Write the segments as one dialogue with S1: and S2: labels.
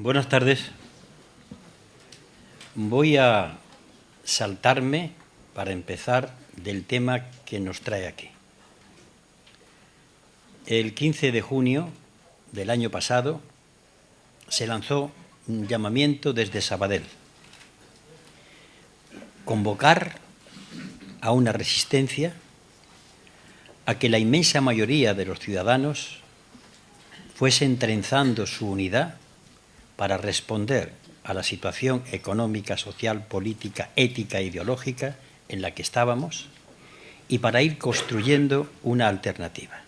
S1: Buenas tardes. Voy a saltarme, para empezar, del tema que nos trae aquí. El 15 de junio del año pasado se lanzó un llamamiento desde Sabadell: convocar a una resistencia, a que la inmensa mayoría de los ciudadanos fuesen trenzando su unidad para responder a la situación económica, social, política, ética e ideológica en la que estábamos y para ir construyendo una alternativa.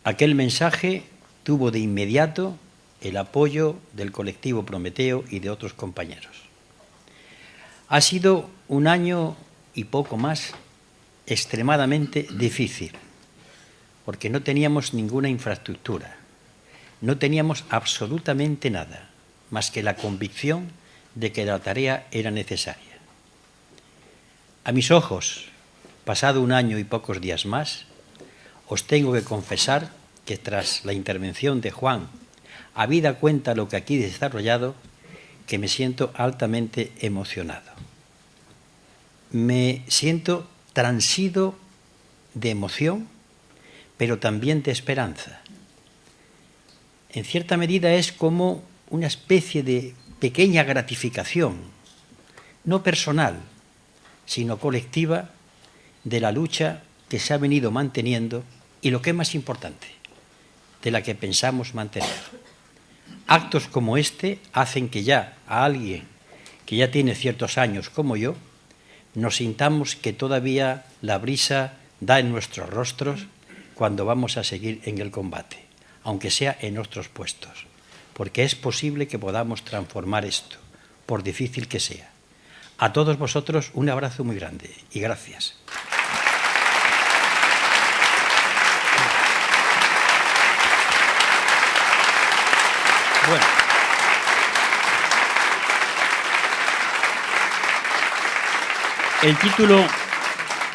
S1: Aquel mensaje tuvo de inmediato el apoyo del colectivo Prometeo y de otros compañeros. Ha sido un año y poco más extremadamente difícil, porque no teníamos ninguna infraestructura, no teníamos absolutamente nada, más que la convicción de que la tarea era necesaria. A mis ojos, pasado un año y pocos días más, os tengo que confesar que tras la intervención de Juan, habida cuenta lo que aquí he desarrollado, que me siento altamente emocionado. Me siento transido de emoción, pero también de esperanza. En cierta medida es como una especie de pequeña gratificación, no personal, sino colectiva, de la lucha que se ha venido manteniendo y, lo que es más importante, de la que pensamos mantener. Actos como este hacen que ya a alguien que ya tiene ciertos años como yo, nos sintamos que todavía la brisa da en nuestros rostros cuando vamos a seguir en el combate, aunque sea en otros puestos, porque es posible que podamos transformar esto, por difícil que sea. A todos vosotros un abrazo muy grande y gracias. Bueno.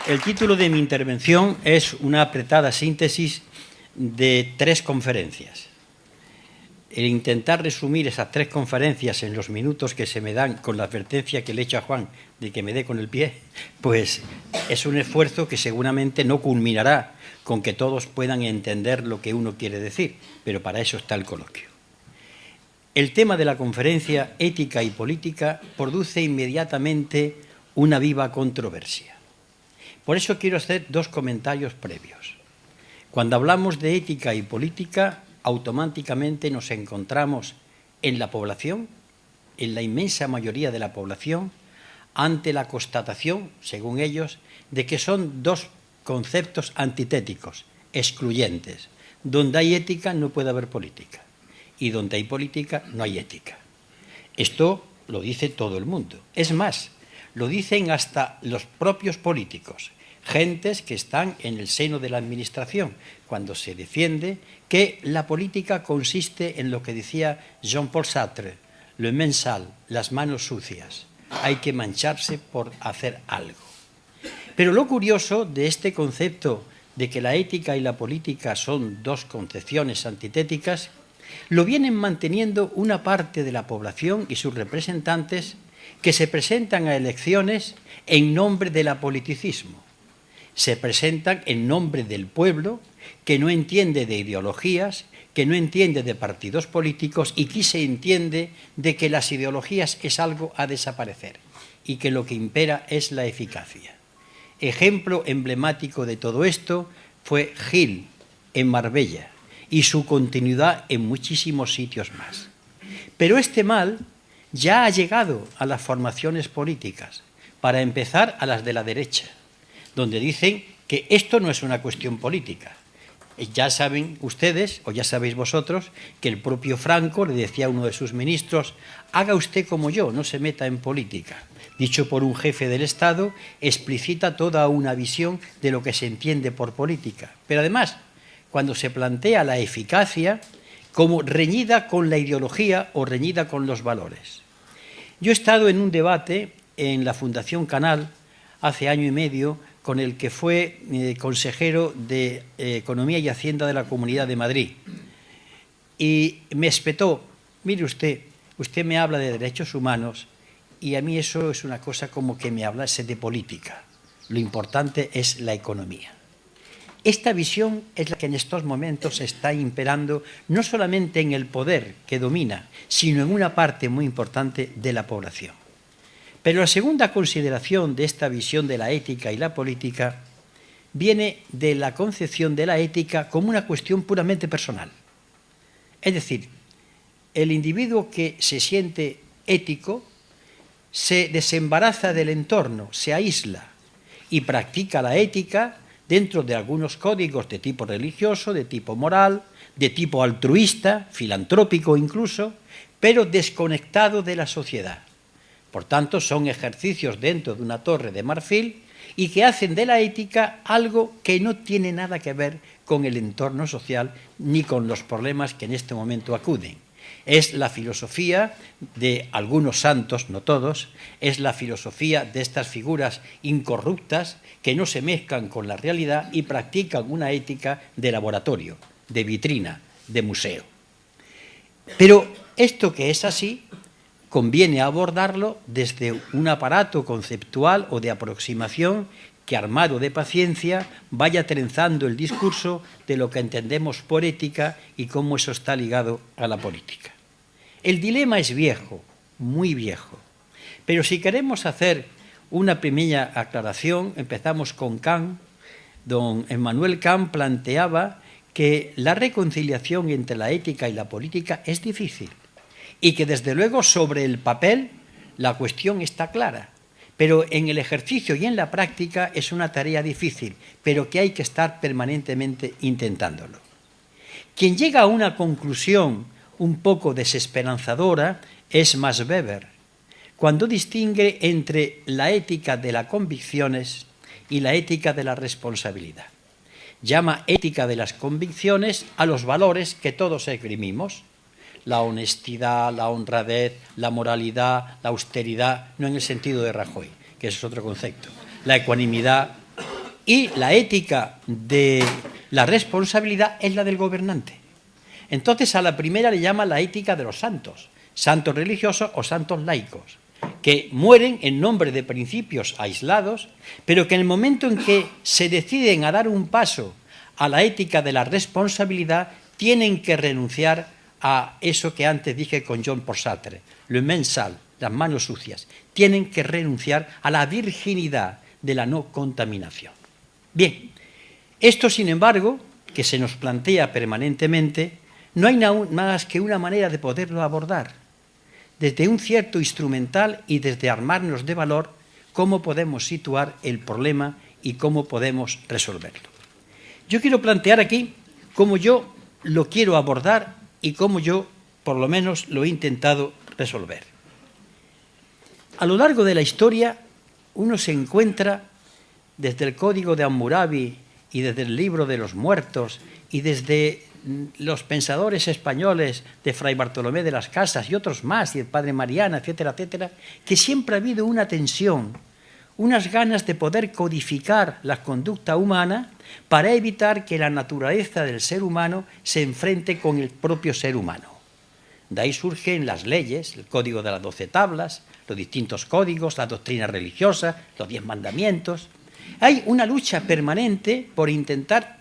S1: El título de mi intervención es una apretada síntesis de 3 conferencias. El intentar resumir esas 3 conferencias en los minutos que se me dan, con la advertencia que le he hecho a Juan de que me dé con el pie, pues es un esfuerzo que seguramente no culminará con que todos puedan entender lo que uno quiere decir, pero para eso está el coloquio. El tema de la conferencia Ética y Política produce inmediatamente una viva controversia. Por eso quiero hacer 2 comentarios previos. Cuando hablamos de ética y política, automáticamente nos encontramos en la población, en la inmensa mayoría de la población, ante la constatación, según ellos, de que son 2 conceptos antitéticos, excluyentes. Donde hay ética no puede haber política, y donde hay política no hay ética. Esto lo dice todo el mundo. Es más, lo dicen hasta los propios políticos, gentes que están en el seno de la administración, cuando se defiende que la política consiste en lo que decía Jean-Paul Sartre, le main sale, las manos sucias. Hay que mancharse por hacer algo. Pero lo curioso de este concepto de que la ética y la política son 2 concepciones antitéticas, lo vienen manteniendo una parte de la población y sus representantes que se presentan a elecciones en nombre del apoliticismo. Se presentan en nombre del pueblo, que no entiende de ideologías, que no entiende de partidos políticos y que se entiende de que las ideologías es algo a desaparecer y que lo que impera es la eficacia. Ejemplo emblemático de todo esto fue Gil en Marbella y su continuidad en muchísimos sitios más. Pero este mal ya ha llegado a las formaciones políticas, para empezar a las de la derecha, donde dicen que esto no es una cuestión política. Ya saben ustedes, o ya sabéis vosotros, que el propio Franco le decía a uno de sus ministros: haga usted como yo, no se meta en política. Dicho por un jefe del Estado, explicita toda una visión de lo que se entiende por política. Pero además, cuando se plantea la eficacia como reñida con la ideología o reñida con los valores. Yo he estado en un debate en la Fundación Canal hace año y medio con el que fue consejero de Economía y Hacienda de la Comunidad de Madrid, y me espetó mire usted me habla de derechos humanos y a mí eso es una cosa como que me hablase de política. Lo importante es la economía. Esta visión es la que en estos momentos está imperando no solamente en el poder que domina, sino en una parte muy importante de la población. Pero la segunda consideración de esta visión de la ética y la política viene de la concepción de la ética como una cuestión puramente personal. Es decir, el individuo que se siente ético se desembaraza del entorno, se aísla y practica la ética dentro de algunos códigos de tipo religioso, de tipo moral, de tipo altruista, filantrópico incluso, pero desconectado de la sociedad. Por tanto, son ejercicios dentro de una torre de marfil y que hacen de la ética algo que no tiene nada que ver con el entorno social ni con los problemas que en este momento acuden. Es la filosofía de algunos santos, no todos, es la filosofía de estas figuras incorruptas que no se mezclan con la realidad y practican una ética de laboratorio, de vitrina, de museo. Pero esto que es así, conviene abordarlo desde un aparato conceptual o de aproximación que, armado de paciencia, vaya trenzando el discurso de lo que entendemos por ética y cómo eso está ligado a la política. El dilema es viejo, muy viejo, pero si queremos hacer una pequeña aclaración, empezamos con Kant. Don Emmanuel Kant planteaba que la reconciliación entre la ética y la política es difícil y que desde luego sobre el papel la cuestión está clara, pero en el ejercicio y en la práctica es una tarea difícil, pero que hay que estar permanentemente intentándolo. Quien llega a una conclusión un poco desesperanzadora es Max Weber, cuando distingue entre la ética de las convicciones y la ética de la responsabilidad. Llama ética de las convicciones a los valores que todos esgrimimos: la honestidad, la honradez, la moralidad, la austeridad, no en el sentido de Rajoy, que ese es otro concepto, la ecuanimidad. Y la ética de la responsabilidad es la del gobernante. Entonces a la primera le llama la ética de los santos, santos religiosos o santos laicos, que mueren en nombre de principios aislados, pero que en el momento en que se deciden a dar un paso a la ética de la responsabilidad, tienen que renunciar a eso que antes dije con Jean Paul Sartre, le main sale, las manos sucias. Tienen que renunciar a la virginidad de la no contaminación. Bien, esto sin embargo, que se nos plantea permanentemente, no hay más que una manera de poderlo abordar, desde un cierto instrumental y desde armarnos de valor, cómo podemos situar el problema y cómo podemos resolverlo. Yo quiero plantear aquí cómo yo lo quiero abordar y cómo yo, por lo menos, lo he intentado resolver. A lo largo de la historia, uno se encuentra, desde el Código de Hammurabi y desde el Libro de los Muertos y desde los pensadores españoles de Fray Bartolomé de las Casas y otros más, y el Padre Mariana, etcétera, etcétera, que siempre ha habido una tensión, unas ganas de poder codificar la conducta humana para evitar que la naturaleza del ser humano se enfrente con el propio ser humano. De ahí surgen las leyes, el Código de las 12 Tablas, los distintos códigos, la doctrina religiosa, los 10 mandamientos. Hay una lucha permanente por intentar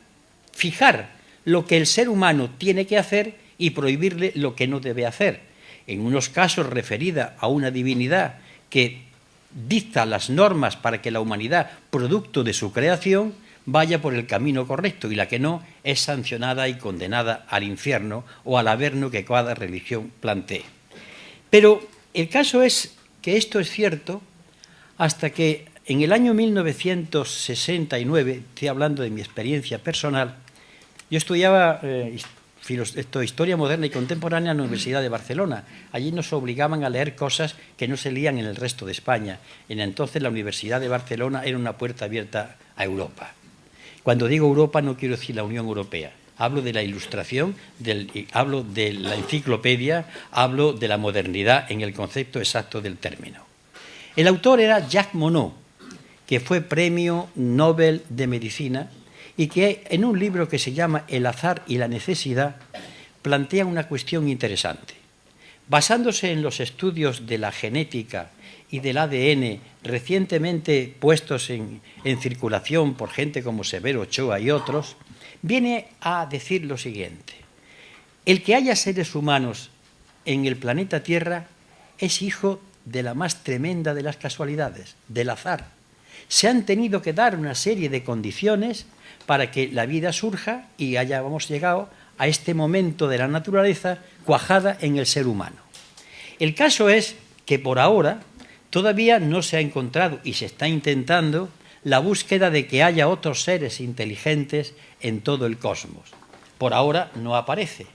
S1: fijar lo que el ser humano tiene que hacer y prohibirle lo que no debe hacer. En unos casos referida a una divinidad que dicta las normas para que la humanidad, producto de su creación, vaya por el camino correcto, y la que no es sancionada y condenada al infierno o al averno que cada religión plantee. Pero el caso es que esto es cierto hasta que en el año 1969, estoy hablando de mi experiencia personal, yo estudiaba Historia Moderna y Contemporánea en la Universidad de Barcelona. Allí nos obligaban a leer cosas que no se leían en el resto de España. En entonces la Universidad de Barcelona era una puerta abierta a Europa. Cuando digo Europa no quiero decir la Unión Europea. Hablo de la Ilustración, hablo de la enciclopedia, hablo de la modernidad en el concepto exacto del término. El autor era Jacques Monod, que fue Premio Nobel de Medicina, y que en un libro que se llama El azar y la necesidad plantea una cuestión interesante. Basándose en los estudios de la genética y del ADN recientemente puestos en circulación por gente como Severo Ochoa y otros, viene a decir lo siguiente: el que haya seres humanos en el planeta Tierra es hijo de la más tremenda de las casualidades, del azar. Se han tenido que dar una serie de condiciones para que la vida surja y hayamos llegado a este momento de la naturaleza cuajada en el ser humano. El caso es que por ahora todavía no se ha encontrado y se está intentando la búsqueda de que haya otros seres inteligentes en todo el cosmos. Por ahora no aparece.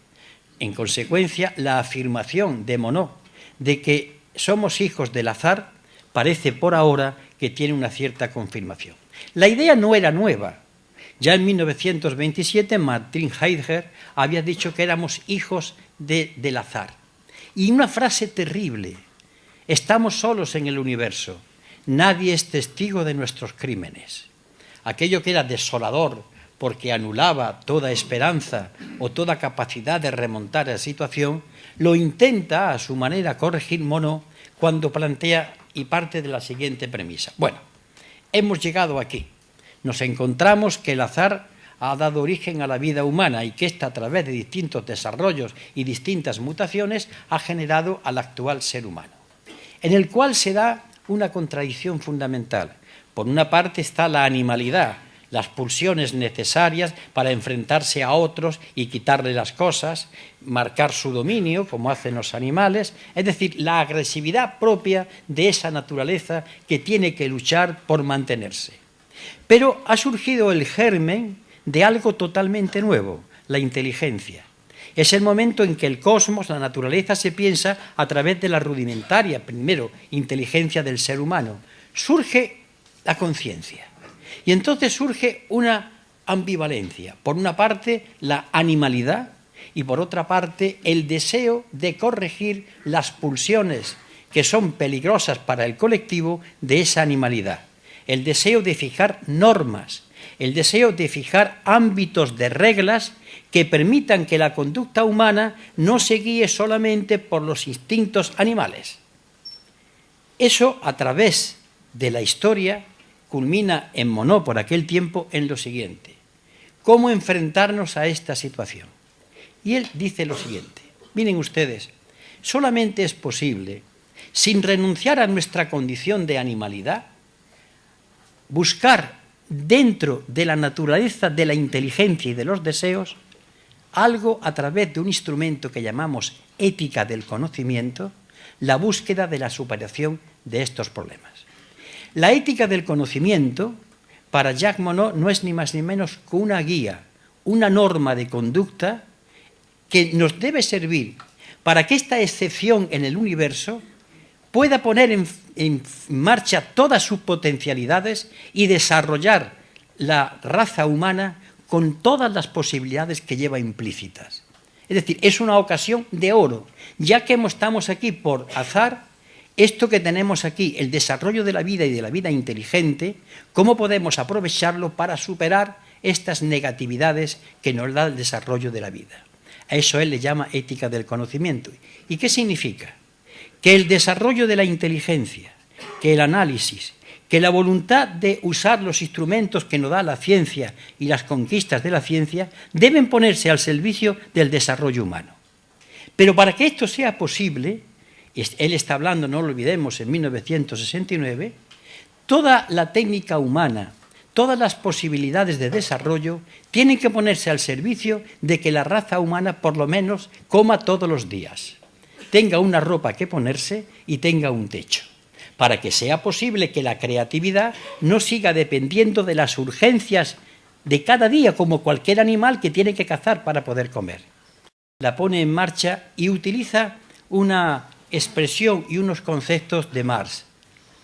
S1: En consecuencia, la afirmación de Monod de que somos hijos del azar parece por ahora que tiene una cierta confirmación. La idea no era nueva. Ya en 1927 Martin Heidegger había dicho que éramos hijos del azar. Y una frase terrible: estamos solos en el universo, nadie es testigo de nuestros crímenes. Aquello que era desolador porque anulaba toda esperanza o toda capacidad de remontar la situación, lo intenta a su manera corregir Monod cuando plantea y parte de la siguiente premisa. Bueno, hemos llegado aquí. Nos encontramos que el azar ha dado origen a la vida humana y que ésta, a través de distintos desarrollos y distintas mutaciones, ha generado al actual ser humano, en el cual se da una contradicción fundamental. Por una parte está la animalidad, las pulsiones necesarias para enfrentarse a otros y quitarle las cosas, marcar su dominio, como hacen los animales, es decir, la agresividad propia de esa naturaleza que tiene que luchar por mantenerse. Pero ha surgido el germen de algo totalmente nuevo, la inteligencia. Es el momento en que el cosmos, la naturaleza, se piensa a través de la rudimentaria, primero, inteligencia del ser humano. Surge la conciencia. Y entonces surge una ambivalencia. Por una parte, la animalidad y por otra parte, el deseo de corregir las pulsiones que son peligrosas para el colectivo de esa animalidad. El deseo de fijar normas, el deseo de fijar ámbitos de reglas que permitan que la conducta humana no se guíe solamente por los instintos animales. Eso, a través de la historia, culmina en Monod por aquel tiempo en lo siguiente: ¿cómo enfrentarnos a esta situación? Y él dice lo siguiente: miren ustedes, solamente es posible, sin renunciar a nuestra condición de animalidad, buscar dentro de la naturaleza de la inteligencia y de los deseos algo a través de un instrumento que llamamos ética del conocimiento, la búsqueda de la superación de estos problemas. La ética del conocimiento, para Jacques Monod, no es ni más ni menos que una guía, una norma de conducta que nos debe servir para que esta excepción en el universo pueda poner en marcha todas sus potencialidades y desarrollar la raza humana con todas las posibilidades que lleva implícitas. Es decir, es una ocasión de oro. Ya que estamos aquí por azar, esto que tenemos aquí, el desarrollo de la vida y de la vida inteligente, ¿cómo podemos aprovecharlo para superar estas negatividades que nos da el desarrollo de la vida? A eso él le llama ética del conocimiento. ¿Y qué significa? Que el desarrollo de la inteligencia, que el análisis, que la voluntad de usar los instrumentos que nos da la ciencia y las conquistas de la ciencia deben ponerse al servicio del desarrollo humano. Pero para que esto sea posible, él está hablando, no lo olvidemos, en 1969, toda la técnica humana, todas las posibilidades de desarrollo tienen que ponerse al servicio de que la raza humana por lo menos coma todos los días, tenga una ropa que ponerse y tenga un techo, para que sea posible que la creatividad no siga dependiendo de las urgencias de cada día, como cualquier animal que tiene que cazar para poder comer. La pone en marcha y utiliza una expresión y unos conceptos de Marx.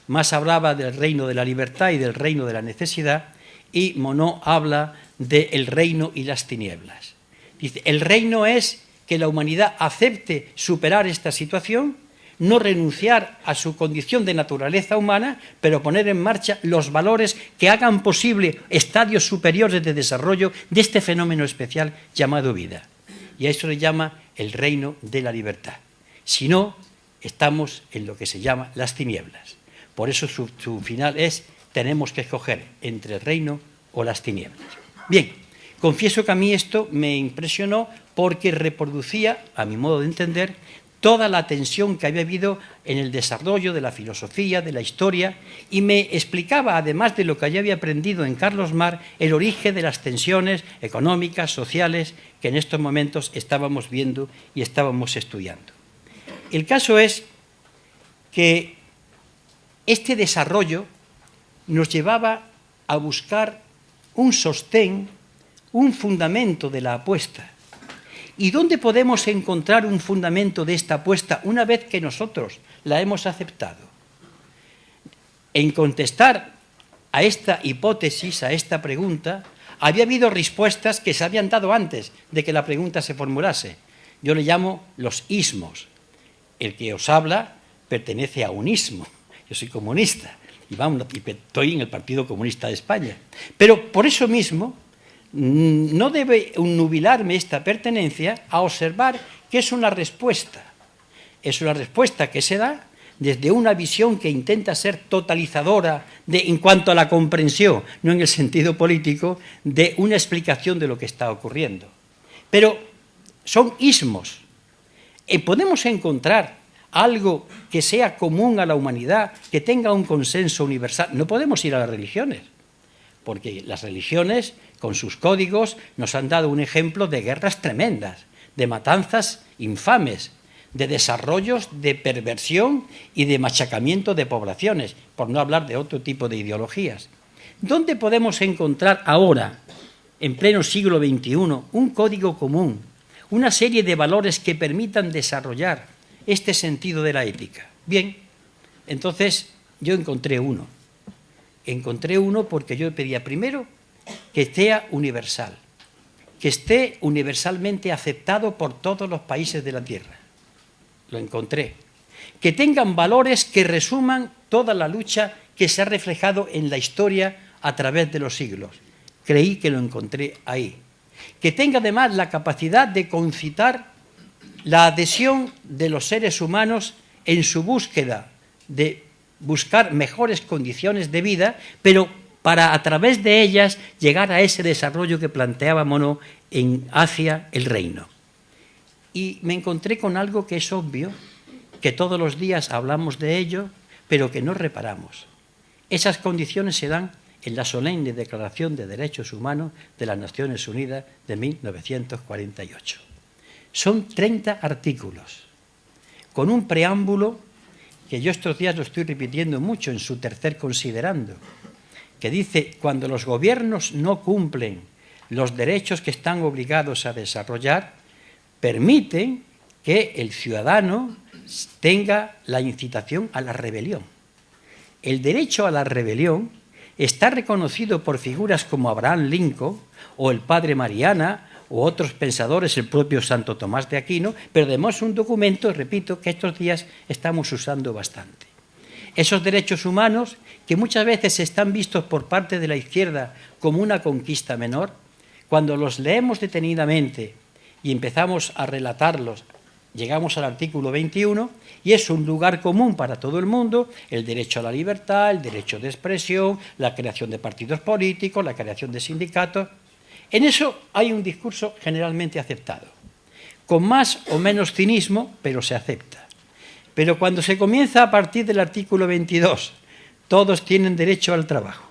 S1: Marx hablaba del reino de la libertad y del reino de la necesidad, y Monod habla del reino y las tinieblas. Dice, el reino es que la humanidad acepte superar esta situación, no renunciar a su condición de naturaleza humana, pero poner en marcha los valores que hagan posible estadios superiores de desarrollo de este fenómeno especial llamado vida. Y a eso le llama el reino de la libertad. Si no, estamos en lo que se llama las tinieblas. Por eso su final es: tenemos que escoger entre el reino o las tinieblas. Bien, confieso que a mí esto me impresionó porque reproducía, a mi modo de entender, toda la tensión que había habido en el desarrollo de la filosofía, de la historia, y me explicaba, además de lo que ya había aprendido en Carlos Marx, el origen de las tensiones económicas, sociales, que en estos momentos estábamos viendo y estábamos estudiando. El caso es que este desarrollo nos llevaba a buscar un sostén, un fundamento de la apuesta. ¿Y dónde podemos encontrar un fundamento de esta apuesta una vez que nosotros la hemos aceptado? En contestar a esta hipótesis, a esta pregunta, había habido respuestas que se habían dado antes de que la pregunta se formulase. Yo le llamo los ismos. El que os habla pertenece a un ismo. Yo soy comunista y estoy en el Partido Comunista de España. Pero por eso mismo no debe nubilarme esta pertenencia a observar que es una respuesta. Es una respuesta que se da desde una visión que intenta ser totalizadora en cuanto a la comprensión, no en el sentido político, de una explicación de lo que está ocurriendo. Pero son ismos. Podemos encontrar algo que sea común a la humanidad, que tenga un consenso universal. No podemos ir a las religiones, porque las religiones, con sus códigos, nos han dado un ejemplo de guerras tremendas, de matanzas infames, de desarrollos de perversión y de machacamiento de poblaciones, por no hablar de otro tipo de ideologías. ¿Dónde podemos encontrar ahora, en pleno siglo XXI, un código común, una serie de valores que permitan desarrollar este sentido de la ética? Bien, entonces yo encontré uno. Encontré uno porque yo pedía primero que sea universal, que esté universalmente aceptado por todos los países de la Tierra. Lo encontré. Que tengan valores que resuman toda la lucha que se ha reflejado en la historia a través de los siglos. Creí que lo encontré ahí. Que tenga además la capacidad de concitar la adhesión de los seres humanos en su búsqueda de buscar mejores condiciones de vida, pero para a través de ellas llegar a ese desarrollo que planteaba Monod hacia el reino. Y me encontré con algo que es obvio, que todos los días hablamos de ello, pero que no reparamos. Esas condiciones se dan en la solemne Declaración de Derechos Humanos de las Naciones Unidas de 1948. Son 30 artículos, con un preámbulo que yo estos días lo estoy repitiendo mucho en su tercer considerando, que dice: cuando los gobiernos no cumplen los derechos que están obligados a desarrollar, permiten que el ciudadano tenga la incitación a la rebelión. El derecho a la rebelión está reconocido por figuras como Abraham Lincoln o el padre Mariana u otros pensadores, el propio Santo Tomás de Aquino, pero además un documento, repito, que estos días estamos usando bastante. Esos derechos humanos, que muchas veces están vistos por parte de la izquierda como una conquista menor, cuando los leemos detenidamente y empezamos a relatarlos, llegamos al artículo 21 y es un lugar común para todo el mundo: el derecho a la libertad, el derecho de expresión, la creación de partidos políticos, la creación de sindicatos. En eso hay un discurso generalmente aceptado, con más o menos cinismo, pero se acepta. Pero cuando se comienza a partir del artículo 22, todos tienen derecho al trabajo,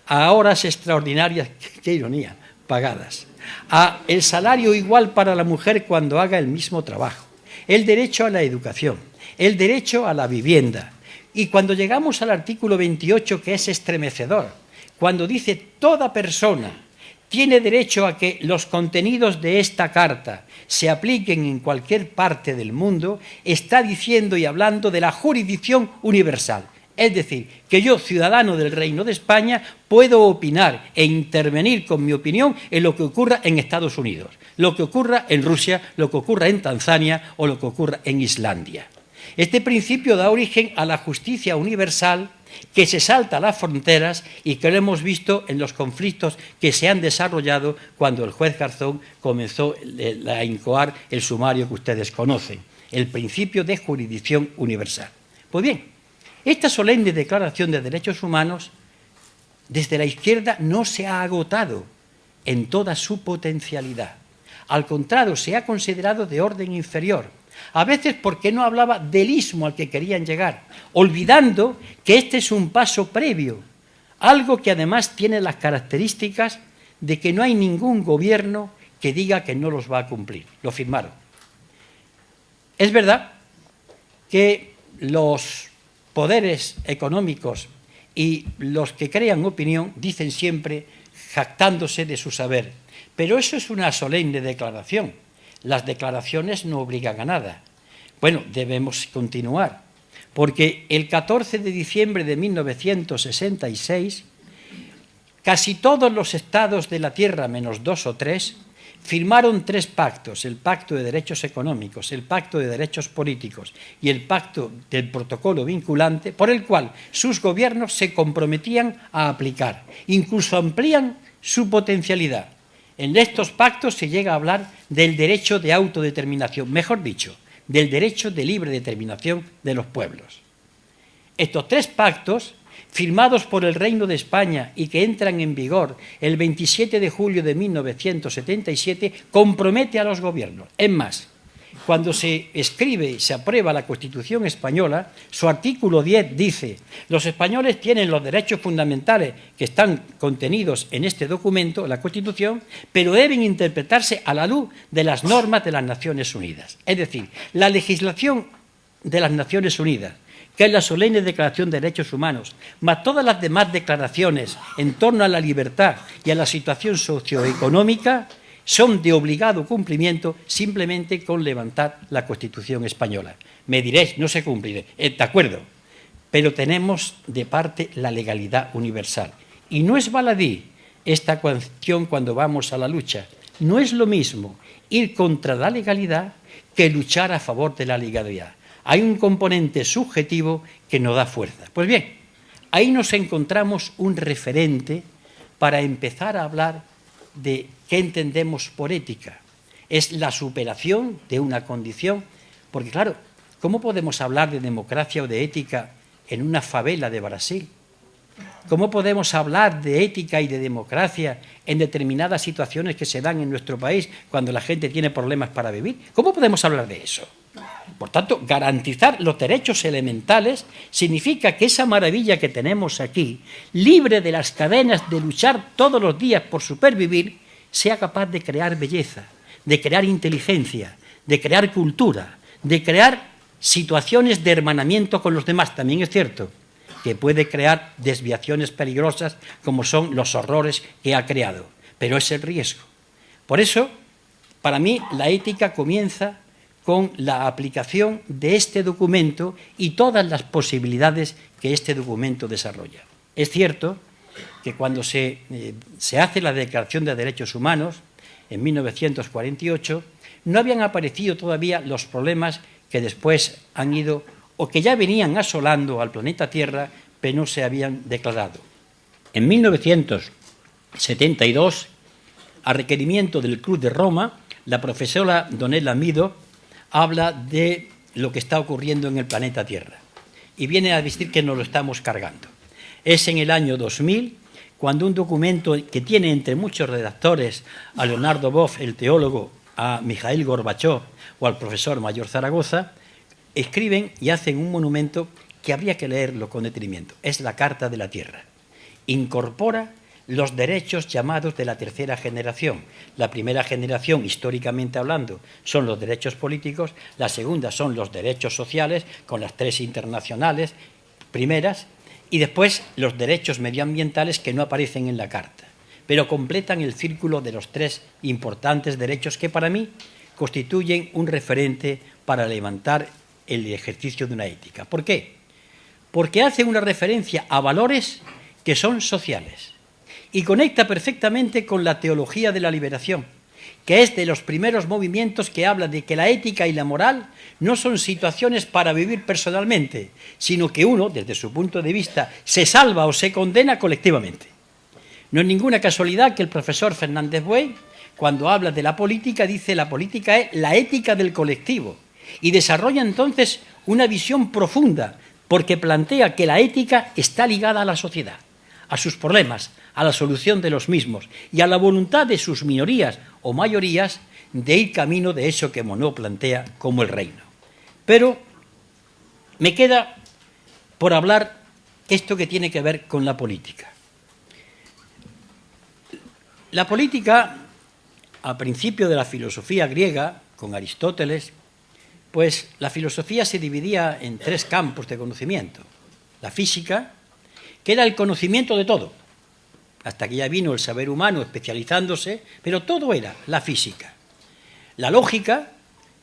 S1: a horas extraordinarias, qué ironía, pagadas, a el salario igual para la mujer cuando haga el mismo trabajo, el derecho a la educación, el derecho a la vivienda. Y cuando llegamos al artículo 28, que es estremecedor, cuando dice: toda persona tiene derecho a que los contenidos de esta carta se apliquen en cualquier parte del mundo, está diciendo y hablando de la jurisdicción universal. Es decir, que yo, ciudadano del Reino de España, puedo opinar e intervenir con mi opinión en lo que ocurra en Estados Unidos, lo que ocurra en Rusia, lo que ocurra en Tanzania o lo que ocurra en Islandia. Este principio da origen a la justicia universal, que se salta las fronteras y que lo hemos visto en los conflictos que se han desarrollado cuando el juez Garzón comenzó a incoar el sumario que ustedes conocen. el principio de jurisdicción universal. Pues bien, esta solemne Declaración de Derechos Humanos desde la izquierda no se ha agotado en toda su potencialidad. Al contrario, se ha considerado de orden inferior, a veces porque no hablaba del istmo al que querían llegar, olvidando que este es un paso previo, algo que además tiene las características de que no hay ningún gobierno que diga que no los va a cumplir. Lo firmaron. Es verdad que los poderes económicos y los que crean opinión dicen siempre, jactándose de su saber, pero eso es una solemne declaración. Las declaraciones no obligan a nada. Bueno, debemos continuar, porque el 14 de diciembre de 1966, casi todos los estados de la Tierra, menos 2 o 3, firmaron 3 pactos: el Pacto de Derechos Económicos, el Pacto de Derechos Políticos y el Pacto del Protocolo Vinculante, por el cual sus gobiernos se comprometían a aplicar. Incluso amplían su potencialidad. En estos pactos se llega a hablar del derecho de autodeterminación, mejor dicho, del derecho de libre determinación de los pueblos. Estos 3 pactos, firmados por el Reino de España y que entran en vigor el 27 de julio de 1977, compromete a los gobiernos. Es más, cuando se escribe y se aprueba la Constitución española, su artículo 10 dice: los españoles tienen los derechos fundamentales que están contenidos en este documento, la Constitución, pero deben interpretarse a la luz de las normas de las Naciones Unidas. Es decir, la legislación de las Naciones Unidas, que es la solemne Declaración de Derechos Humanos, más todas las demás declaraciones en torno a la libertad y a la situación socioeconómica, son de obligado cumplimiento simplemente con levantar la Constitución española. Me diréis, no se cumple, de acuerdo, pero tenemos de parte la legalidad universal. Y no es baladí esta cuestión cuando vamos a la lucha. No es lo mismo ir contra la legalidad que luchar a favor de la legalidad. Hay un componente subjetivo que nos da fuerza. Pues bien, ahí nos encontramos un referente para empezar a hablar de qué entendemos por ética. Es la superación de una condición, porque claro, ¿cómo podemos hablar de democracia o de ética en una favela de Brasil? ¿Cómo podemos hablar de ética y de democracia en determinadas situaciones que se dan en nuestro país cuando la gente tiene problemas para vivir? ¿Cómo podemos hablar de eso? Por tanto, garantizar los derechos elementales significa que esa maravilla que tenemos aquí, libre de las cadenas de luchar todos los días por supervivir, sea capaz de crear belleza, de crear inteligencia, de crear cultura, de crear situaciones de hermanamiento con los demás. También es cierto que puede crear desviaciones peligrosas como son los horrores que ha creado, pero es el riesgo. Por eso, para mí, la ética comienza con la aplicación de este documento y todas las posibilidades que este documento desarrolla. Es cierto que cuando se hace la Declaración de Derechos Humanos, en 1948, no habían aparecido todavía los problemas que después han ido, o que ya venían asolando al planeta Tierra, pero no se habían declarado. En 1972, a requerimiento del Club de Roma, la profesora Donella Mido habla de lo que está ocurriendo en el planeta Tierra y viene a decir que nos lo estamos cargando. Es en el año 2000 cuando un documento que tiene entre muchos redactores a Leonardo Boff, el teólogo, a Mikhail Gorbachev o al profesor Mayor Zaragoza, escriben y hacen un monumento que habría que leerlo con detenimiento. Es la Carta de la Tierra. Incorpora los derechos llamados de la tercera generación. La primera generación, históricamente hablando, son los derechos políticos, la segunda son los derechos sociales, con las 3 internacionales primeras, y después los derechos medioambientales que no aparecen en la Carta, pero completan el círculo de los 3 importantes derechos que para mí constituyen un referente para levantar el ejercicio de una ética. ¿Por qué? Porque hace una referencia a valores que son sociales y conecta perfectamente con la teología de la liberación, que es de los primeros movimientos que habla de que la ética y la moral no son situaciones para vivir personalmente, sino que uno, desde su punto de vista, se salva o se condena colectivamente. No es ninguna casualidad que el profesor Fernández Buey, cuando habla de la política, dice la política es la ética del colectivo. y desarrolla entonces una visión profunda, porque plantea que la ética está ligada a la sociedad, a sus problemas, a la solución de los mismos y a la voluntad de sus minorías o mayorías de ir camino de eso que Monod plantea como el reino. Pero me queda por hablar esto que tiene que ver con la política. La política, a principio de la filosofía griega, con Aristóteles, pues la filosofía se dividía en 3 campos de conocimiento. La física, que era el conocimiento de todo, hasta que ya vino el saber humano especializándose, pero todo era la física. La lógica,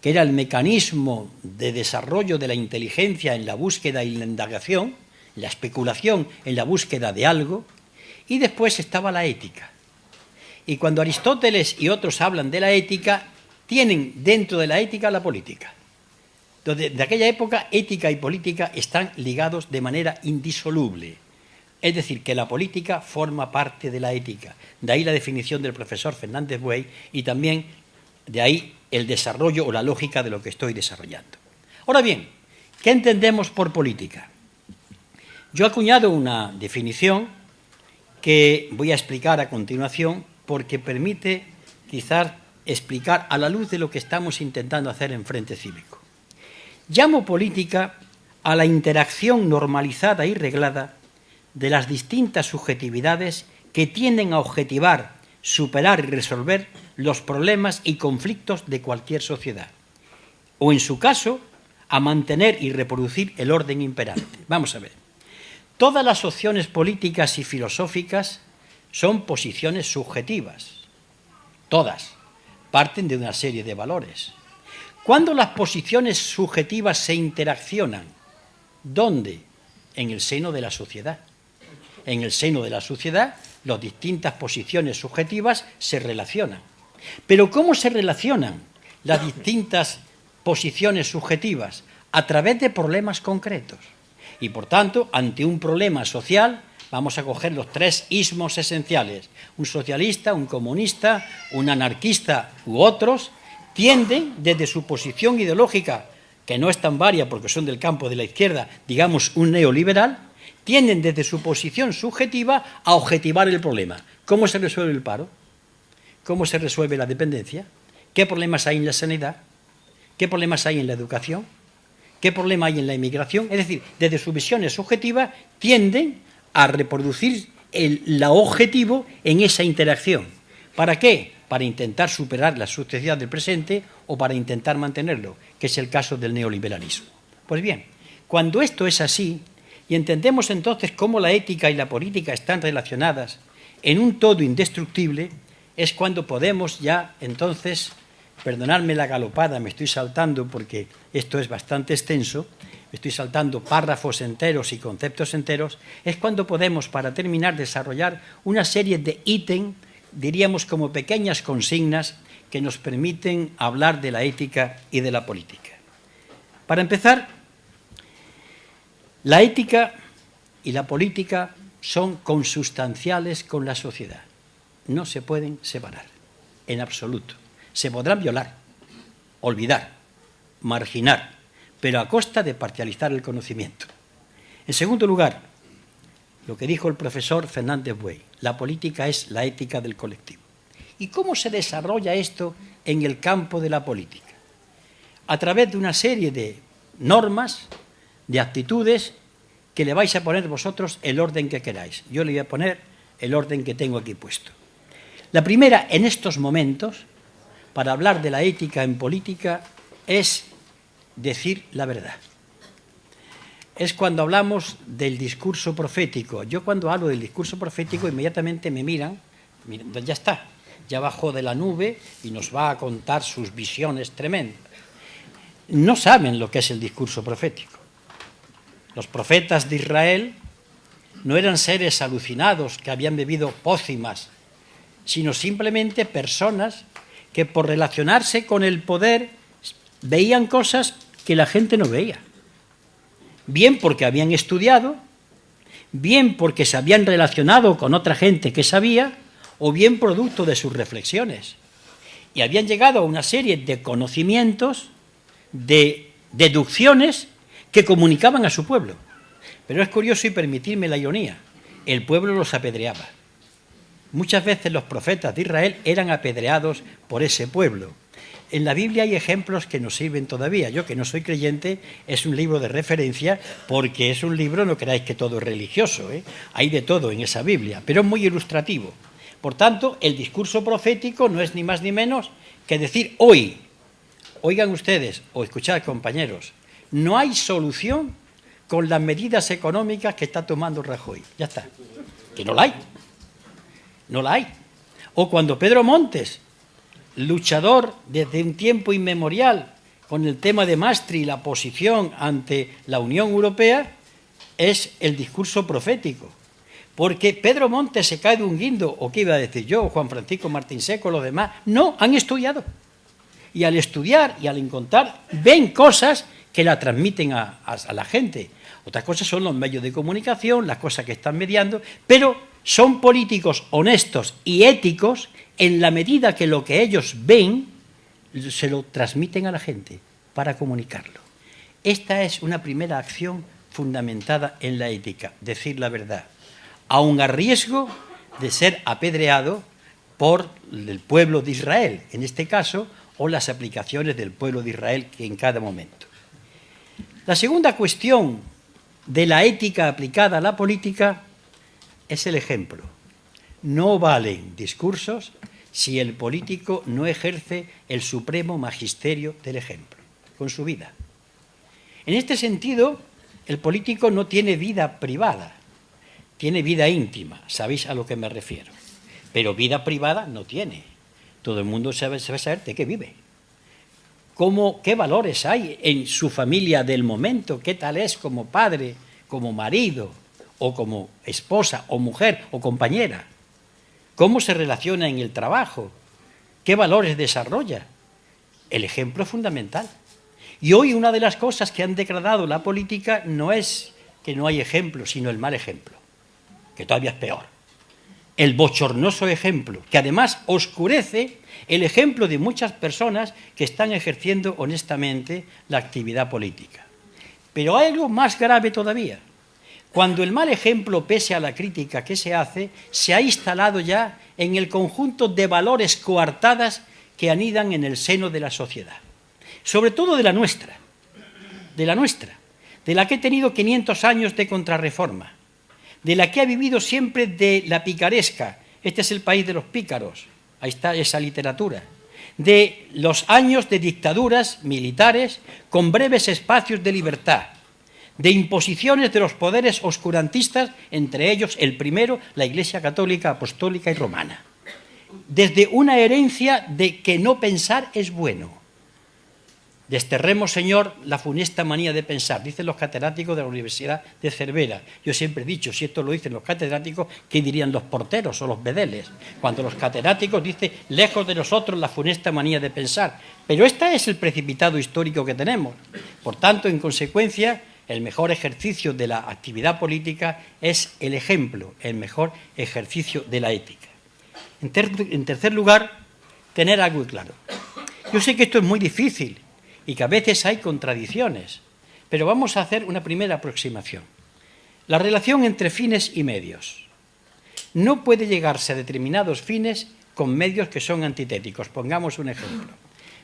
S1: que era el mecanismo de desarrollo de la inteligencia en la búsqueda y la indagación, la especulación en la búsqueda de algo, y después estaba la ética. Y cuando Aristóteles y otros hablan de la ética, tienen dentro de la ética la política. Entonces, de aquella época, ética y política están ligados de manera indisoluble. Es decir, que la política forma parte de la ética. De ahí la definición del profesor Fernández Buey y también de ahí el desarrollo o la lógica de lo que estoy desarrollando. Ahora bien, ¿qué entendemos por política? Yo he acuñado una definición que voy a explicar a continuación porque permite quizás explicar a la luz de lo que estamos intentando hacer en Frente Cívico. Llamo política a la interacción normalizada y reglada de las distintas subjetividades que tienden a objetivar, superar y resolver los problemas y conflictos de cualquier sociedad, o en su caso, a mantener y reproducir el orden imperante. Vamos a ver. Todas las opciones políticas y filosóficas son posiciones subjetivas. Todas parten de una serie de valores. ¿Cuándo las posiciones subjetivas se interaccionan? ¿Dónde? En el seno de la sociedad. En el seno de la sociedad, las distintas posiciones subjetivas se relacionan. Pero ¿cómo se relacionan las distintas posiciones subjetivas? A través de problemas concretos. Y, por tanto, ante un problema social, vamos a coger los 3 ismos esenciales. Un socialista, un comunista, un anarquista u otros, tienden desde su posición ideológica, que no es tan varia porque son del campo de la izquierda, digamos un neoliberal, tienden desde su posición subjetiva a objetivar el problema. ¿Cómo se resuelve el paro? ¿Cómo se resuelve la dependencia? ¿Qué problemas hay en la sanidad? ¿Qué problemas hay en la educación? ¿Qué problema hay en la inmigración? Es decir, desde su visión subjetiva tienden a reproducir el objetivo en esa interacción. ¿Para qué? Para intentar superar la sociedad del presente o para intentar mantenerlo, que es el caso del neoliberalismo. Pues bien, cuando esto es así, y entendemos entonces cómo la ética y la política están relacionadas en un todo indestructible, es cuando podemos ya entonces, perdonadme la galopada, me estoy saltando porque esto es bastante extenso, me estoy saltando párrafos enteros y conceptos enteros, es cuando podemos, para terminar, desarrollar una serie de ítems, diríamos como pequeñas consignas que nos permiten hablar de la ética y de la política. Para empezar, la ética y la política son consustanciales con la sociedad. No se pueden separar, en absoluto. Se podrán violar, olvidar, marginar, pero a costa de parcializar el conocimiento. En segundo lugar, lo que dijo el profesor Fernández Buey, la política es la ética del colectivo. ¿Y cómo se desarrolla esto en el campo de la política? A través de una serie de normas, de actitudes, que le vais a poner vosotros el orden que queráis. Yo le voy a poner el orden que tengo aquí puesto. La primera, en estos momentos, para hablar de la ética en política, es decir la verdad. Es cuando hablamos del discurso profético. Yo cuando hablo del discurso profético, inmediatamente me miran, ya está, ya bajó de la nube y nos va a contar sus visiones tremendas. No saben lo que es el discurso profético. Los profetas de Israel no eran seres alucinados que habían bebido pócimas, sino simplemente personas que por relacionarse con el poder veían cosas que la gente no veía. Bien porque habían estudiado, bien porque se habían relacionado con otra gente que sabía, o bien producto de sus reflexiones. Y habían llegado a una serie de conocimientos de deducciones que comunicaban a su pueblo. Pero es curioso, y permitidme la ironía, el pueblo los apedreaba. Muchas veces los profetas de Israel eran apedreados por ese pueblo. En la Biblia hay ejemplos que nos sirven todavía. Yo, que no soy creyente, es un libro de referencia, porque es un libro, no creáis que todo es religioso, ¿eh? Hay de todo en esa Biblia, pero es muy ilustrativo. Por tanto, el discurso profético no es ni más ni menos que decir hoy, oigan ustedes, o escuchad, compañeros, no hay solución con las medidas económicas que está tomando Rajoy. Ya está. Que no la hay. No la hay. O cuando Pedro Montes, luchador desde un tiempo inmemorial con el tema de Maastricht y la posición ante la Unión Europea, es el discurso profético. Porque Pedro Montes se cae de un guindo, o qué iba a decir yo, Juan Francisco Martín Seco, los demás, no, han estudiado. Y al estudiar y al encontrar, ven cosas que la transmiten a la gente. Otras cosas son los medios de comunicación, las cosas que están mediando, pero son políticos honestos y éticos en la medida que lo que ellos ven se lo transmiten a la gente para comunicarlo. Esta es una primera acción fundamentada en la ética, decir la verdad, aun a riesgo de ser apedreado por el pueblo de Israel, en este caso, o las aplicaciones del pueblo de Israel que en cada momento. La segunda cuestión de la ética aplicada a la política es el ejemplo. No valen discursos si el político no ejerce el supremo magisterio del ejemplo, con su vida. En este sentido, el político no tiene vida privada, tiene vida íntima, sabéis a lo que me refiero, pero vida privada no tiene. Todo el mundo sabe saber de qué vive. ¿Qué valores hay en su familia del momento? ¿Qué tal es como padre, como marido, o como esposa, o mujer, o compañera? ¿Cómo se relaciona en el trabajo? ¿Qué valores desarrolla? El ejemplo es fundamental. Y hoy una de las cosas que han degradado la política no es que no hay ejemplo, sino el mal ejemplo, que todavía es peor. El bochornoso ejemplo, que además oscurece el ejemplo de muchas personas que están ejerciendo honestamente la actividad política. Pero hay algo más grave todavía. Cuando el mal ejemplo, pese a la crítica que se hace, se ha instalado ya en el conjunto de valores coartadas que anidan en el seno de la sociedad. Sobre todo de la nuestra, de la que ha tenido 500 años de contrarreforma, de la que ha vivido siempre de la picaresca. Este es el país de los pícaros, ahí está esa literatura. De los años de dictaduras militares con breves espacios de libertad, de imposiciones de los poderes oscurantistas, entre ellos el primero, la Iglesia Católica, Apostólica y Romana. Desde una herencia de que no pensar es bueno. Desterremos, Señor, la funesta manía de pensar, dicen los catedráticos de la Universidad de Cervera. Yo siempre he dicho, si esto lo dicen los catedráticos, ¿qué dirían los porteros o los bedeles? Cuando los catedráticos dicen, lejos de nosotros la funesta manía de pensar. Pero este es el precipitado histórico que tenemos. Por tanto, en consecuencia, el mejor ejercicio de la actividad política es el ejemplo, el mejor ejercicio de la ética. En tercer lugar, tener algo claro. Yo sé que esto es muy difícil y que a veces hay contradicciones, pero vamos a hacer una primera aproximación. La relación entre fines y medios. No puede llegarse a determinados fines con medios que son antitéticos. Pongamos un ejemplo.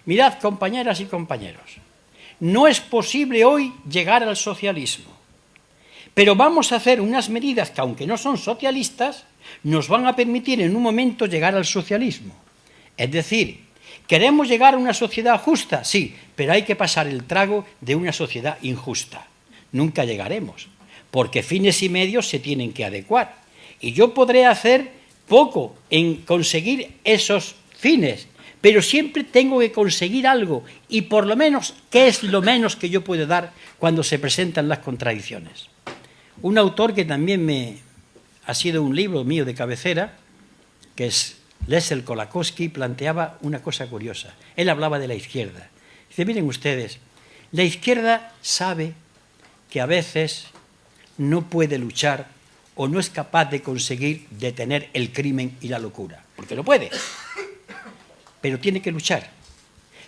S1: Mirad, compañeras y compañeros, no es posible hoy llegar al socialismo, pero vamos a hacer unas medidas que, aunque no son socialistas, nos van a permitir en un momento llegar al socialismo. Es decir, ¿queremos llegar a una sociedad justa? Sí, pero hay que pasar el trago de una sociedad injusta. Nunca llegaremos, porque fines y medios se tienen que adecuar. Y yo podré hacer poco en conseguir esos fines, pero siempre tengo que conseguir algo, y por lo menos, ¿qué es lo menos que yo puedo dar cuando se presentan las contradicciones? Un autor que también ha sido un libro mío de cabecera, que es Leszek Kolakowski, planteaba una cosa curiosa. Él hablaba de la izquierda. Dice, miren ustedes, la izquierda sabe que a veces no puede luchar o no es capaz de conseguir detener el crimen y la locura, porque no puede, pero tiene que luchar.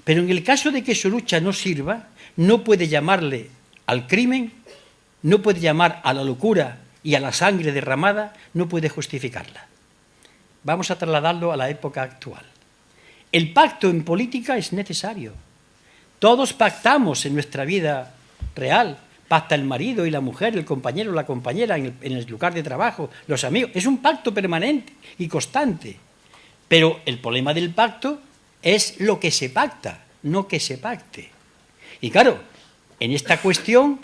S1: Pero en el caso de que su lucha no sirva, no puede llamarle al crimen, no puede llamar a la locura y a la sangre derramada, no puede justificarla. Vamos a trasladarlo a la época actual. El pacto en política es necesario. Todos pactamos en nuestra vida real. Pacta el marido y la mujer, el compañero o la compañera en el lugar de trabajo, los amigos. Es un pacto permanente y constante. Pero el problema del pacto es lo que se pacta, no que se pacte. Y claro, en esta cuestión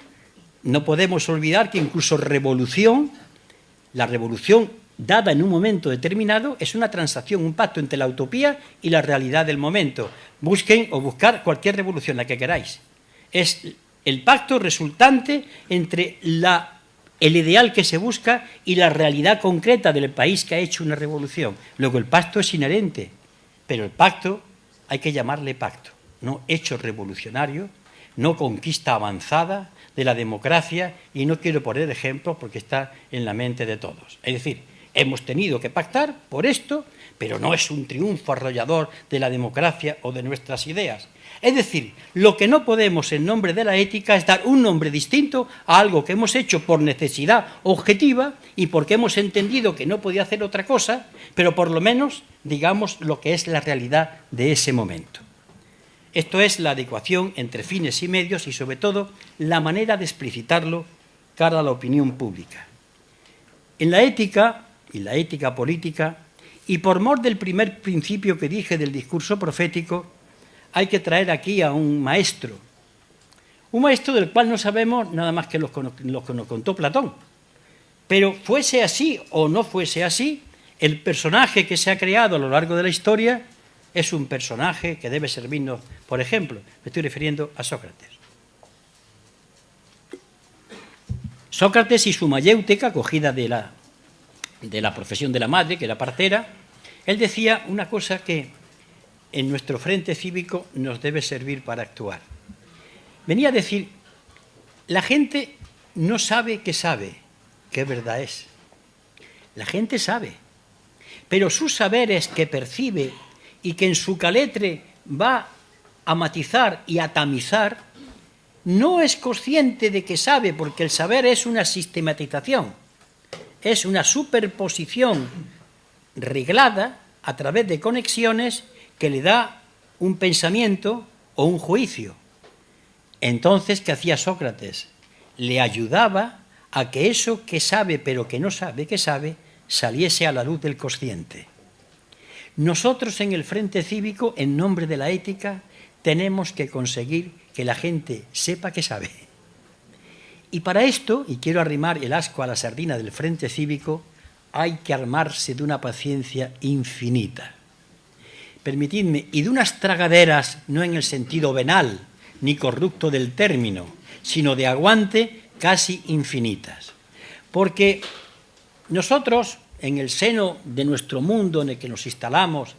S1: no podemos olvidar que incluso la revolución dada en un momento determinado, es una transacción, un pacto entre la utopía y la realidad del momento. Busquen o buscar cualquier revolución, la que queráis. Es el pacto resultante entre el ideal que se busca y la realidad concreta del país que ha hecho una revolución. Luego el pacto es inherente, pero el pacto hay que llamarle pacto, no hecho revolucionario, no conquista avanzada de la democracia, y no quiero poner ejemplos porque está en la mente de todos. Es decir, hemos tenido que pactar por esto, pero no es un triunfo arrollador de la democracia o de nuestras ideas. Es decir, lo que no podemos en nombre de la ética es dar un nombre distinto a algo que hemos hecho por necesidad objetiva y porque hemos entendido que no podía hacer otra cosa, pero por lo menos digamos lo que es la realidad de ese momento. Esto es la adecuación entre fines y medios y, sobre todo, la manera de explicitarlo cara a la opinión pública. En la ética y la ética política, y por mor del primer principio que dije del discurso profético, hay que traer aquí a un maestro del cual no sabemos nada más que lo que nos contó Platón. Pero fuese así o no fuese así, el personaje que se ha creado a lo largo de la historia es un personaje que debe servirnos, por ejemplo, me estoy refiriendo a Sócrates. Sócrates y su mayéutica, cogida de la profesión de la madre, que era partera, él decía una cosa que en nuestro frente cívico nos debe servir para actuar. Venía a decir, la gente no sabe qué verdad es. La gente sabe, pero sus saberes que percibe y que en su caletre va a matizar y a tamizar, no es consciente de que sabe, porque el saber es una sistematización, es una superposición reglada a través de conexiones que le da un pensamiento o un juicio. Entonces, ¿qué hacía Sócrates? Le ayudaba a que eso que sabe pero que no sabe que sabe saliese a la luz del consciente. Nosotros en el Frente Cívico, en nombre de la ética, tenemos que conseguir que la gente sepa que sabe. Y para esto, y quiero arrimar el ascua a la sardina del Frente Cívico, hay que armarse de una paciencia infinita. Permitidme, y de unas tragaderas, no en el sentido venal ni corrupto del término, sino de aguante casi infinitas. Porque nosotros, en el seno de nuestro mundo en el que nos instalamos,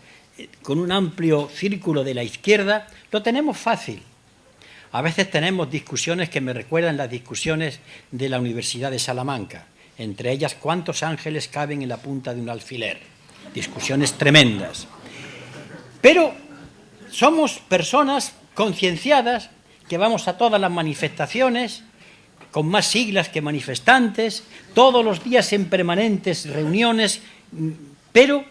S1: con un amplio círculo de la izquierda, lo tenemos fácil. A veces tenemos discusiones que me recuerdan las discusiones de la Universidad de Salamanca, entre ellas cuántos ángeles caben en la punta de un alfiler. Discusiones tremendas. Pero somos personas concienciadas que vamos a todas las manifestaciones, con más siglas que manifestantes, todos los días en permanentes reuniones, pero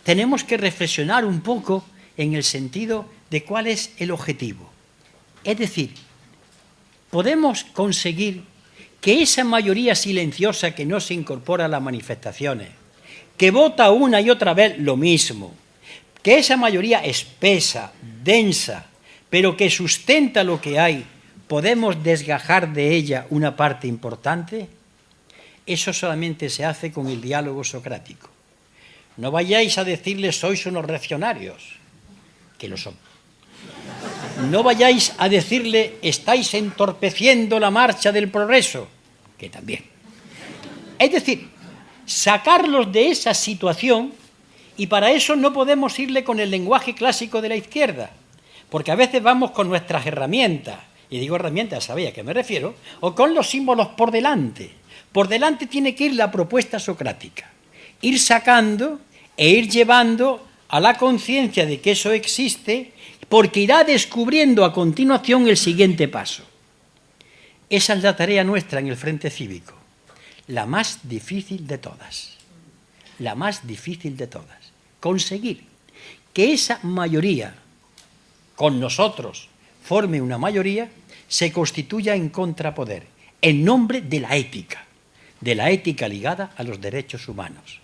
S1: tenemos que reflexionar un poco en el sentido de cuál es el objetivo. Es decir, podemos conseguir que esa mayoría silenciosa que no se incorpora a las manifestaciones, que vota una y otra vez lo mismo, que esa mayoría espesa, densa, pero que sustenta lo que hay, ¿podemos desgajar de ella una parte importante? Eso solamente se hace con el diálogo socrático. No vayáis a decirles sois unos reaccionarios, que lo son. No vayáis a decirle estáis entorpeciendo la marcha del progreso, que también. Es decir, sacarlos de esa situación, y para eso no podemos irle con el lenguaje clásico de la izquierda, porque a veces vamos con nuestras herramientas, y digo herramientas, ¿sabéis a qué me refiero? O con los símbolos por delante. Por delante tiene que ir la propuesta socrática, ir sacando e ir llevando a la conciencia de que eso existe, porque irá descubriendo a continuación el siguiente paso. Esa es la tarea nuestra en el Frente Cívico, la más difícil de todas, la más difícil de todas. Conseguir que esa mayoría, con nosotros, forme una mayoría, se constituya en contrapoder, en nombre de la ética ligada a los derechos humanos.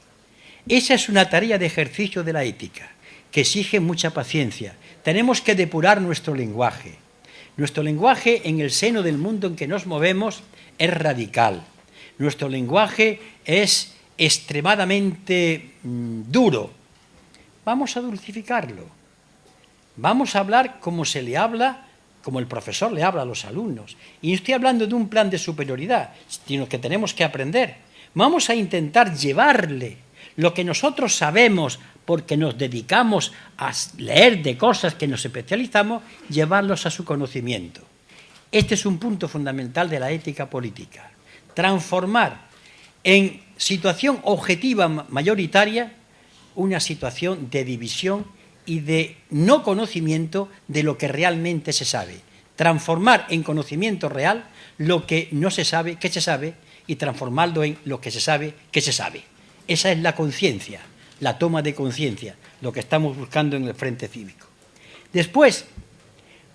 S1: Esa es una tarea de ejercicio de la ética, que exige mucha paciencia. Tenemos que depurar nuestro lenguaje. Nuestro lenguaje en el seno del mundo en que nos movemos es radical. Nuestro lenguaje es extremadamente duro. Vamos a dulcificarlo. Vamos a hablar como se le habla, como el profesor le habla a los alumnos. Y no estoy hablando de un plan de superioridad, sino que tenemos que aprender. Vamos a intentar llevarle lo que nosotros sabemos porque nos dedicamos a leer de cosas que nos especializamos, llevarlos a su conocimiento. Este es un punto fundamental de la ética política. Transformar en situación objetiva mayoritaria una situación de división y de no conocimiento de lo que realmente se sabe. Transformar en conocimiento real lo que no se sabe, que se sabe, y transformarlo en lo que se sabe, que se sabe. Esa es la conciencia, la toma de conciencia, lo que estamos buscando en el Frente Cívico. Después,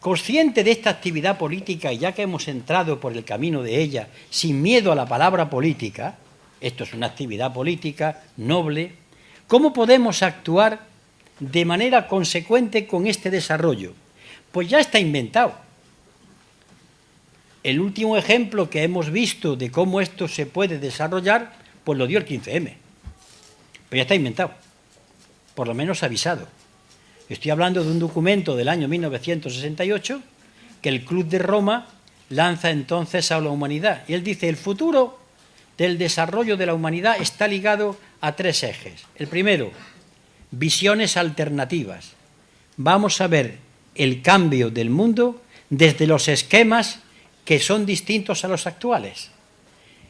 S1: consciente de esta actividad política, y ya que hemos entrado por el camino de ella, sin miedo a la palabra política, esto es una actividad política noble, ¿cómo podemos actuar de manera consecuente con este desarrollo? Pues ya está inventado. El último ejemplo que hemos visto de cómo esto se puede desarrollar, pues lo dio el 15M. Pero ya está inventado, por lo menos avisado. Estoy hablando de un documento del año 1968 que el Club de Roma lanza entonces a la humanidad. Y él dice, el futuro del desarrollo de la humanidad está ligado a tres ejes. El primero, visiones alternativas. Vamos a ver el cambio del mundo desde los esquemas que son distintos a los actuales.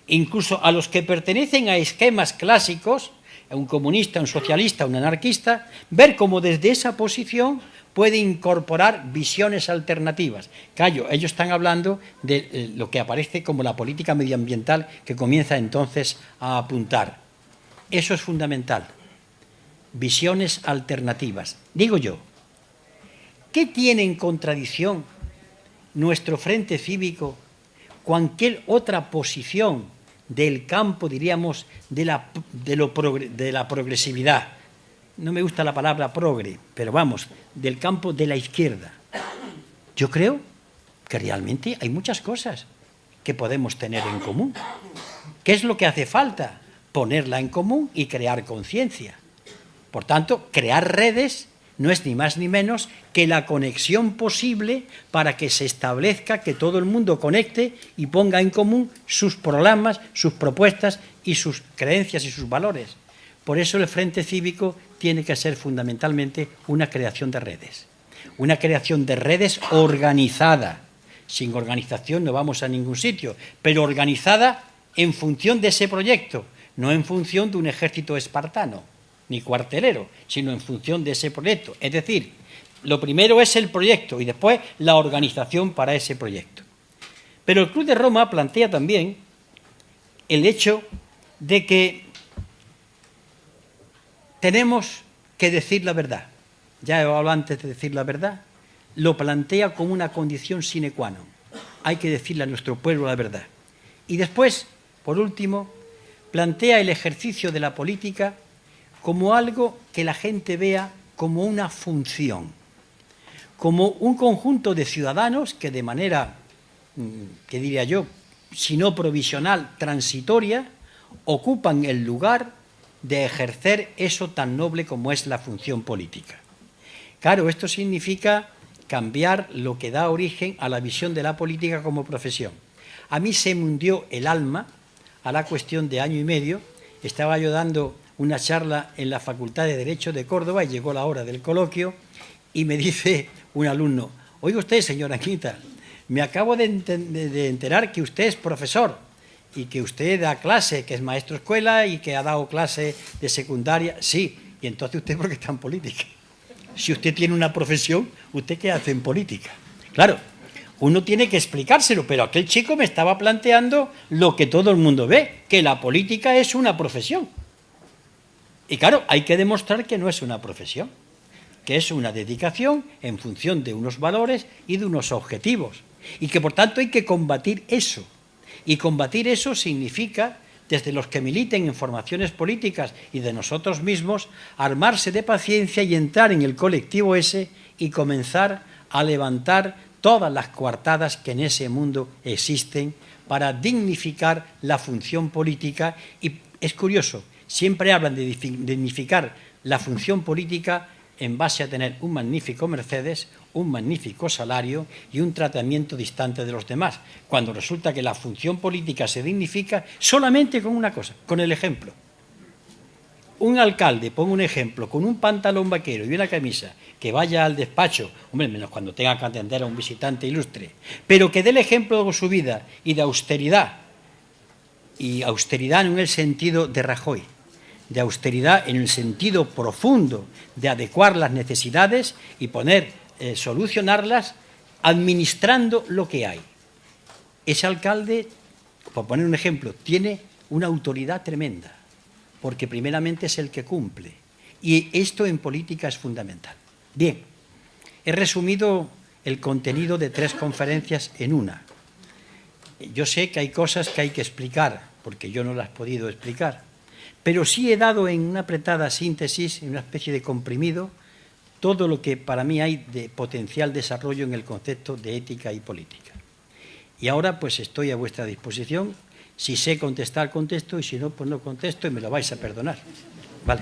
S1: Incluso a los que pertenecen a esquemas clásicos, un comunista, un socialista, un anarquista, ver cómo desde esa posición puede incorporar visiones alternativas. Claro, ellos están hablando de lo que aparece como la política medioambiental que comienza entonces a apuntar. Eso es fundamental. Visiones alternativas. Digo yo, ¿qué tiene en contradicción nuestro Frente Cívico cualquier otra posición del campo, diríamos, de la progresividad? No me gusta la palabra progre, pero vamos, del campo de la izquierda. Yo creo que realmente hay muchas cosas que podemos tener en común. ¿Qué es lo que hace falta? Ponerla en común y crear conciencia. Por tanto, crear redes no es ni más ni menos que la conexión posible para que se establezca que todo el mundo conecte y ponga en común sus programas, sus propuestas y sus creencias y sus valores. Por eso el Frente Cívico tiene que ser fundamentalmente una creación de redes. Una creación de redes organizada. Sin organización no vamos a ningún sitio, pero organizada en función de ese proyecto, no en función de un ejército espartano ni cuartelero, sino en función de ese proyecto. Es decir, lo primero es el proyecto y después la organización para ese proyecto. Pero el Club de Roma plantea también el hecho de que tenemos que decir la verdad. Ya he hablado antes de decir la verdad. Lo plantea como una condición sine qua non. Hay que decirle a nuestro pueblo la verdad. Y después, por último, plantea el ejercicio de la política como algo que la gente vea como una función, como un conjunto de ciudadanos que de manera, que diría yo, si no provisional, transitoria, ocupan el lugar de ejercer eso tan noble como es la función política. Claro, esto significa cambiar lo que da origen a la visión de la política como profesión. A mí se me hundió el alma a la cuestión de año y medio. Estaba yo dando una charla en la Facultad de Derecho de Córdoba y llegó la hora del coloquio y me dice un alumno, oiga usted, señora Anquita, me acabo de enterar que usted es profesor y que usted da clase, que es maestro de escuela y que ha dado clase de secundaria. Sí, y entonces usted, ¿por qué está en política? si usted tiene una profesión, ¿usted qué hace en política? Claro, uno tiene que explicárselo, pero aquel chico me estaba planteando lo que todo el mundo ve, que la política es una profesión. Y claro, hay que demostrar que no es una profesión, que es una dedicación en función de unos valores y de unos objetivos. Y que por tanto hay que combatir eso. Y combatir eso significa, desde los que militen en formaciones políticas y de nosotros mismos, armarse de paciencia y entrar en el colectivo ese y comenzar a levantar todas las coartadas que en ese mundo existen para dignificar la función política. Y es curioso, siempre hablan de dignificar la función política en base a tener un magnífico Mercedes, un magnífico salario y un tratamiento distante de los demás, cuando resulta que la función política se dignifica solamente con una cosa, con el ejemplo. Un alcalde, pongo un ejemplo, con un pantalón vaquero y una camisa, que vaya al despacho, hombre, menos cuando tenga que atender a un visitante ilustre, pero que dé el ejemplo de su vida y de austeridad, y austeridad no en el sentido de Rajoy, de austeridad en el sentido profundo de adecuar las necesidades y solucionarlas administrando lo que hay. Ese alcalde, por poner un ejemplo, tiene una autoridad tremenda, porque primeramente es el que cumple. Y esto en política es fundamental. Bien, he resumido el contenido de 3 conferencias en una. Yo sé que hay cosas que hay que explicar, porque yo no las he podido explicar, pero sí he dado en una apretada síntesis, en una especie de comprimido, todo lo que para mí hay de potencial desarrollo en el concepto de ética y política. Y ahora pues estoy a vuestra disposición. Si sé contestar, contesto, y si no, pues no contesto y me lo vais a perdonar. Vale.